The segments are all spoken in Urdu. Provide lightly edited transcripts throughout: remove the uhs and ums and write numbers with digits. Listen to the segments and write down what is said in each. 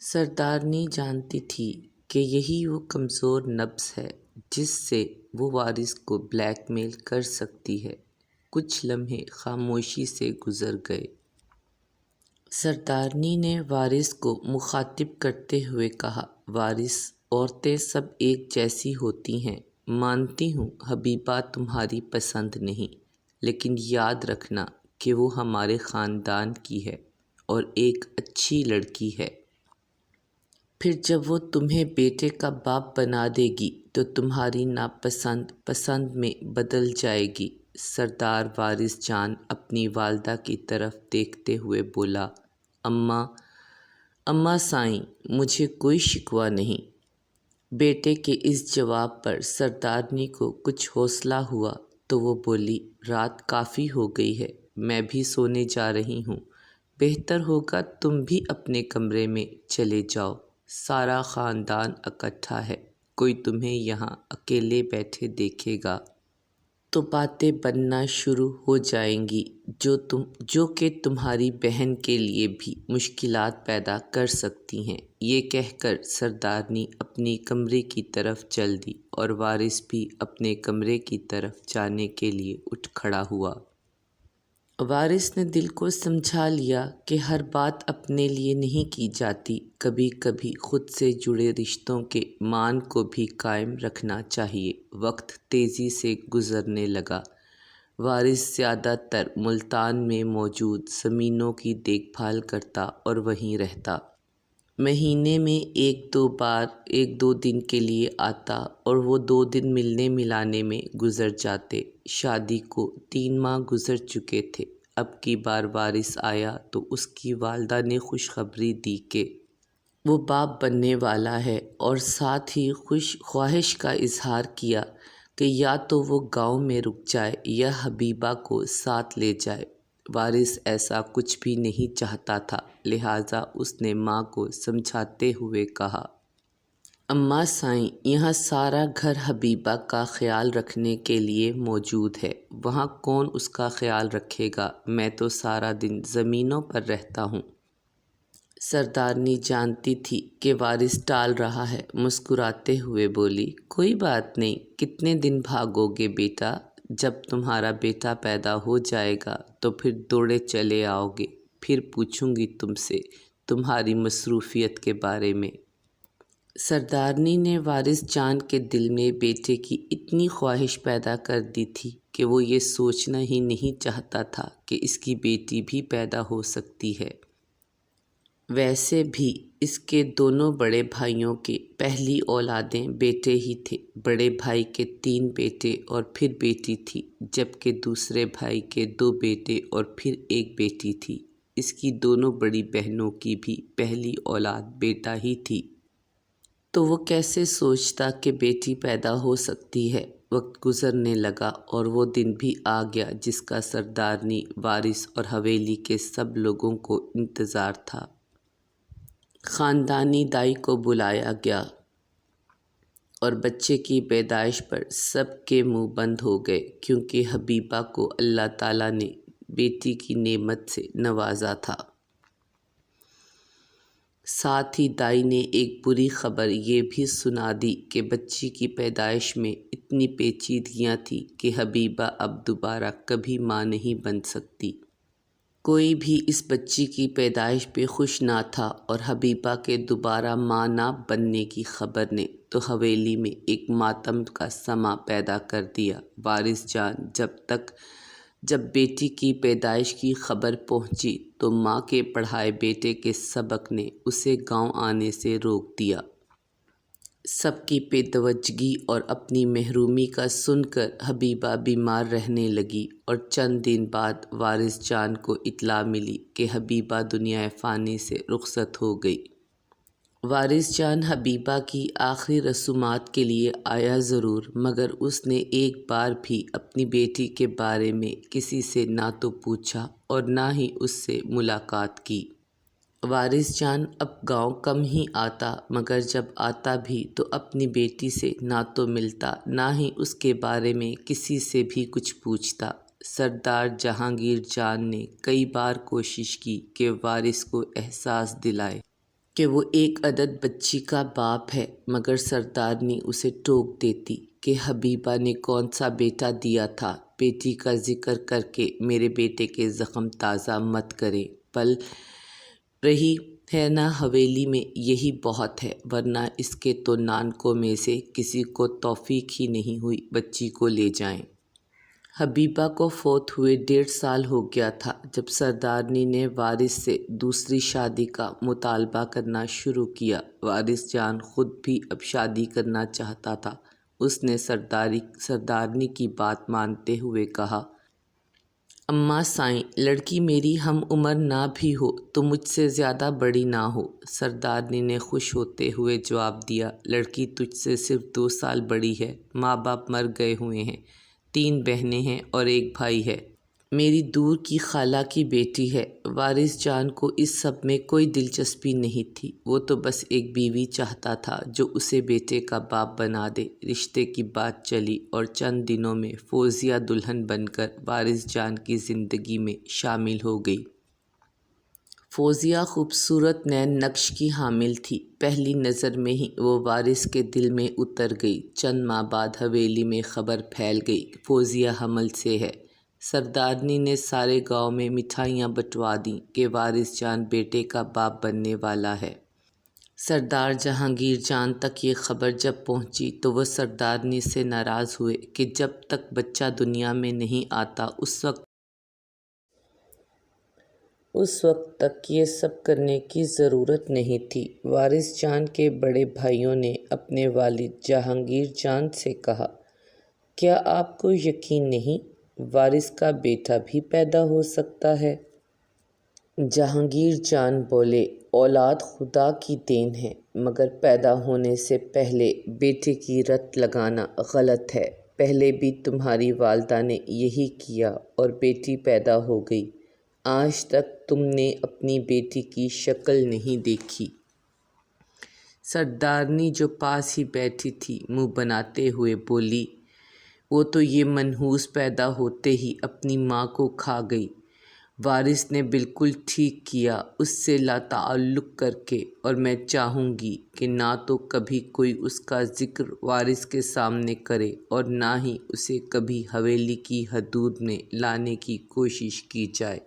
سردارنی جانتی تھی کہ یہی وہ کمزور نبض ہے جس سے وہ وارث کو بلیک میل کر سکتی ہے۔ کچھ لمحے خاموشی سے گزر گئے۔ سردارنی نے وارث کو مخاطب کرتے ہوئے کہا، وارث، عورتیں سب ایک جیسی ہوتی ہیں۔ مانتی ہوں حبیبہ تمہاری پسند نہیں، لیکن یاد رکھنا کہ وہ ہمارے خاندان کی ہے اور ایک اچھی لڑکی ہے۔ پھر جب وہ تمہیں بیٹے کا باپ بنا دے گی تو تمہاری ناپسند پسند میں بدل جائے گی۔ سردار وارث جان اپنی والدہ کی طرف دیکھتے ہوئے بولا، اماں سائیں، مجھے کوئی شکوہ نہیں۔ بیٹے کے اس جواب پر سردارنی کو کچھ حوصلہ ہوا تو وہ بولی، رات کافی ہو گئی ہے، میں بھی سونے جا رہی ہوں۔ بہتر ہوگا تم بھی اپنے کمرے میں چلے جاؤ، سارا خاندان اکٹھا ہے، کوئی تمہیں یہاں اکیلے بیٹھے دیکھے گا تو باتیں بننا شروع ہو جائیں گی جو کہ تمہاری بہن کے لیے بھی مشکلات پیدا کر سکتی ہیں۔ یہ کہہ کر سردارنی اپنی کمرے کی طرف چل دی اور وارث بھی اپنے کمرے کی طرف جانے کے لیے اٹھ کھڑا ہوا۔ وارث نے دل کو سمجھا لیا کہ ہر بات اپنے لیے نہیں کی جاتی، کبھی کبھی خود سے جڑے رشتوں کے مان کو بھی قائم رکھنا چاہیے۔ وقت تیزی سے گزرنے لگا۔ وارث زیادہ تر ملتان میں موجود زمینوں کی دیکھ بھال کرتا اور وہیں رہتا۔ مہینے میں ایک دو دن کے لیے آتا اور وہ 2 دن ملنے ملانے میں گزر جاتے۔ شادی کو 3 ماہ گزر چکے تھے۔ اب کی بار وارث آیا تو اس کی والدہ نے خوشخبری دی کہ وہ باپ بننے والا ہے، اور ساتھ ہی خواہش کا اظہار کیا کہ یا تو وہ گاؤں میں رک جائے یا حبیبہ کو ساتھ لے جائے۔ وارث ایسا کچھ بھی نہیں چاہتا تھا، لہٰذا اس نے ماں کو سمجھاتے ہوئے کہا، اماں سائیں، یہاں سارا گھر حبیبہ کا خیال رکھنے کے لیے موجود ہے، وہاں کون اس کا خیال رکھے گا؟ میں تو سارا دن زمینوں پر رہتا ہوں۔ سردارنی جانتی تھی کہ وارث ٹال رہا ہے، مسکراتے ہوئے بولی، کوئی بات نہیں، کتنے دن بھاگو گے بیٹا؟ جب تمہارا بیٹا پیدا ہو جائے گا تو پھر دوڑے چلے آؤ گے، پھر پوچھوں گی تم سے تمہاری مصروفیت کے بارے میں۔ سردارنی نے وارث جان کے دل میں بیٹے کی اتنی خواہش پیدا کر دی تھی کہ وہ یہ سوچنا ہی نہیں چاہتا تھا کہ اس کی بیٹی بھی پیدا ہو سکتی ہے۔ ویسے بھی اس کے دونوں بڑے بھائیوں کے پہلی اولادیں بیٹے ہی تھے۔ بڑے بھائی کے 3 بیٹے اور پھر بیٹی تھی، جبکہ دوسرے بھائی کے 2 بیٹے اور پھر 1 بیٹی تھی۔ اس کی دونوں بڑی بہنوں کی بھی پہلی اولاد بیٹا ہی تھی۔ تو وہ کیسے سوچتا کہ بیٹی پیدا ہو سکتی ہے؟ وقت گزرنے لگا اور وہ دن بھی آ گیا جس کا سردارنی، وارث اور حویلی کے سب لوگوں کو انتظار تھا۔ خاندانی دائی کو بلایا گیا اور بچے کی پیدائش پر سب کے منہ بند ہو گئے، کیونکہ حبیبہ کو اللہ تعالیٰ نے بیٹی کی نعمت سے نوازا تھا۔ ساتھ ہی دائی نے ایک بری خبر یہ بھی سنا دی کہ بچی کی پیدائش میں اتنی پیچیدگیاں تھیں کہ حبیبہ اب دوبارہ کبھی ماں نہیں بن سکتی۔ کوئی بھی اس بچی کی پیدائش پہ خوش نہ تھا، اور حبیبہ کے دوبارہ ماں نہ بننے کی خبر نے تو حویلی میں ایک ماتم کا سماں پیدا کر دیا۔ وارث جان جب بیٹی کی پیدائش کی خبر پہنچی تو ماں کے پڑھائے بیٹے کے سبق نے اسے گاؤں آنے سے روک دیا۔ سب کی بے توجہی اور اپنی محرومی کا سن کر حبیبہ بیمار رہنے لگی، اور چند دن بعد وارث جان کو اطلاع ملی کہ حبیبہ دنیا فانی سے رخصت ہو گئی۔ وارث جان حبیبہ کی آخری رسومات کے لیے آیا ضرور، مگر اس نے ایک بار بھی اپنی بیٹی کے بارے میں کسی سے نہ تو پوچھا اور نہ ہی اس سے ملاقات کی۔ وارث جان اب گاؤں کم ہی آتا، مگر جب آتا بھی تو اپنی بیٹی سے نہ تو ملتا، نہ ہی اس کے بارے میں کسی سے بھی کچھ پوچھتا۔ سردار جہانگیر جان نے کئی بار کوشش کی کہ وارث کو احساس دلائے کہ وہ ایک عدد بچی کا باپ ہے، مگر سردارنی اسے ٹوک دیتی کہ حبیبہ نے کون سا بیٹا دیا تھا، بیٹی کا ذکر کر کے میرے بیٹے کے زخم تازہ مت کریں، پل رہی ہے نا حویلی میں یہی بہت ہے، ورنہ اس کے تو نانکوں میں سے کسی کو توفیق ہی نہیں ہوئی بچی کو لے جائیں۔ حبیبہ کو فوت ہوئے 1.5 سال ہو گیا تھا جب سردارنی نے وارث سے دوسری شادی کا مطالبہ کرنا شروع کیا۔ وارث جان خود بھی اب شادی کرنا چاہتا تھا۔ اس نے سردارنی کی بات مانتے ہوئے کہا، اماں سائیں، لڑکی میری ہم عمر نہ بھی ہو تو مجھ سے زیادہ بڑی نہ ہو۔ سردارنی نے خوش ہوتے ہوئے جواب دیا، لڑکی تجھ سے صرف 2 سال بڑی ہے، ماں باپ مر گئے ہوئے ہیں، 3 بہنیں ہیں اور 1 بھائی ہے، میری دور کی خالہ کی بیٹی ہے۔ وارث جان کو اس سب میں کوئی دلچسپی نہیں تھی، وہ تو بس ایک بیوی چاہتا تھا جو اسے بیٹے کا باپ بنا دے۔ رشتے کی بات چلی اور چند دنوں میں فوزیہ دلہن بن کر وارث جان کی زندگی میں شامل ہو گئی۔ فوزیہ خوبصورت نین نقش کی حامل تھی، پہلی نظر میں ہی وہ وارث کے دل میں اتر گئی۔ چند ماہ بعد حویلی میں خبر پھیل گئی، فوزیہ حمل سے ہے۔ سردارنی نے سارے گاؤں میں مٹھائیاں بٹوا دیں کہ وارث جان بیٹے کا باپ بننے والا ہے۔ سردار جہانگیر جان تک یہ خبر جب پہنچی تو وہ سردارنی سے ناراض ہوئے کہ جب تک بچہ دنیا میں نہیں آتا اس وقت تک یہ سب کرنے کی ضرورت نہیں تھی۔ وارث جان کے بڑے بھائیوں نے اپنے والد جہانگیر جان سے کہا، کیا آپ کو یقین نہیں، وارث کا بیٹا بھی پیدا ہو سکتا ہے؟ جہانگیر جان بولے، اولاد خدا کی دین ہے، مگر پیدا ہونے سے پہلے بیٹے کی رت لگانا غلط ہے۔ پہلے بھی تمہاری والدہ نے یہی کیا اور بیٹی پیدا ہو گئی۔ آج تک تم نے اپنی بیٹی کی شکل نہیں دیکھی۔ سردارنی جو پاس ہی بیٹھی تھی منہ بناتے ہوئے بولی، وہ تو یہ منحوس پیدا ہوتے ہی اپنی ماں کو کھا گئی۔ وارث نے بالکل ٹھیک کیا اس سے لا تعلق کر کے، اور میں چاہوں گی کہ نہ تو کبھی کوئی اس کا ذکر وارث کے سامنے کرے اور نہ ہی اسے کبھی حویلی کی حدود میں لانے کی کوشش کی جائے۔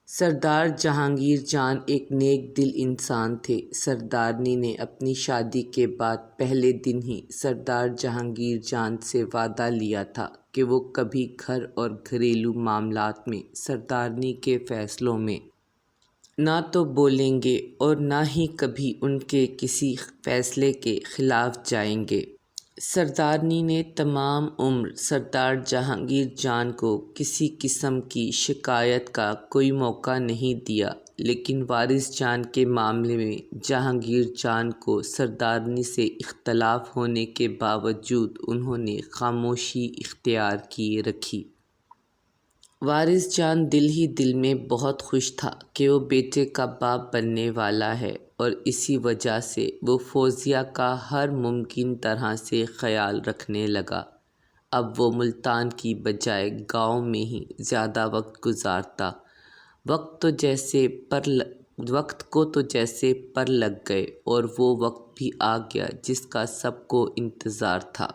سردار جہانگیر جان ایک نیک دل انسان تھے۔ سردارنی نے اپنی شادی کے بعد پہلے دن ہی سردار جہانگیر جان سے وعدہ لیا تھا کہ وہ کبھی گھر اور گھریلو معاملات میں سردارنی کے فیصلوں میں نہ تو بولیں گے اور نہ ہی کبھی ان کے کسی فیصلے کے خلاف جائیں گے۔ سردارنی نے تمام عمر سردار جہانگیر جان کو کسی قسم کی شکایت کا کوئی موقع نہیں دیا، لیکن وارث جان کے معاملے میں جہانگیر جان کو سردارنی سے اختلاف ہونے کے باوجود انہوں نے خاموشی اختیار کی رکھی۔ وارث جان دل ہی دل میں بہت خوش تھا کہ وہ بیٹے کا باپ بننے والا ہے، اور اسی وجہ سے وہ فوزیہ کا ہر ممکن طرح سے خیال رکھنے لگا۔ اب وہ ملتان کی بجائے گاؤں میں ہی زیادہ وقت گزارتا۔ وقت کو تو جیسے پر لگ گئے اور وہ وقت بھی آ گیا جس کا سب کو انتظار تھا۔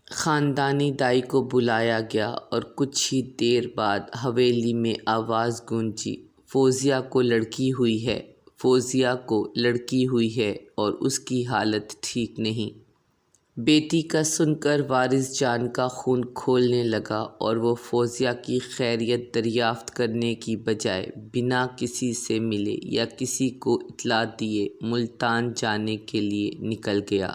خاندانی دائی کو بلایا گیا اور کچھ ہی دیر بعد حویلی میں آواز گونجی، فوزیہ کو لڑکی ہوئی ہے، فوزیہ کو لڑکی ہوئی ہے اور اس کی حالت ٹھیک نہیں۔ بیٹی کا سن کر وارث جان کا خون کھولنے لگا اور وہ فوزیہ کی خیریت دریافت کرنے کی بجائے بنا کسی سے ملے یا کسی کو اطلاع دیے ملتان جانے کے لیے نکل گیا۔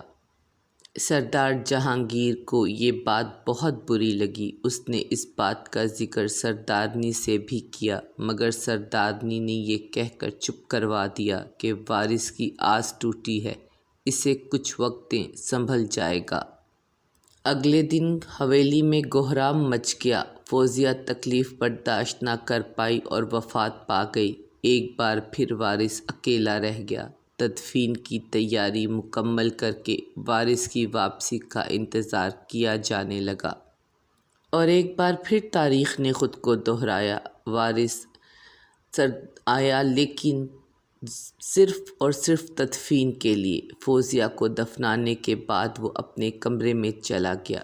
سردار جہانگیر کو یہ بات بہت بری لگی۔ اس نے اس بات کا ذکر سردارنی سے بھی کیا، مگر سردارنی نے یہ کہہ کر چپ کروا دیا کہ وارث کی آس ٹوٹی ہے، اسے کچھ وقت دیں، سنبھل جائے گا۔ اگلے دن حویلی میں کہرام مچ گیا۔ فوزیہ تکلیف برداشت نہ کر پائی اور وفات پا گئی۔ ایک بار پھر وارث اکیلا رہ گیا۔ تدفین کی تیاری مکمل کر کے وارث کی واپسی کا انتظار کیا جانے لگا، اور ایک بار پھر تاریخ نے خود کو دہرایا۔ وارث سر آیا، لیکن صرف اور صرف تدفین کے لیے۔ فوزیہ کو دفنانے کے بعد وہ اپنے کمرے میں چلا گیا۔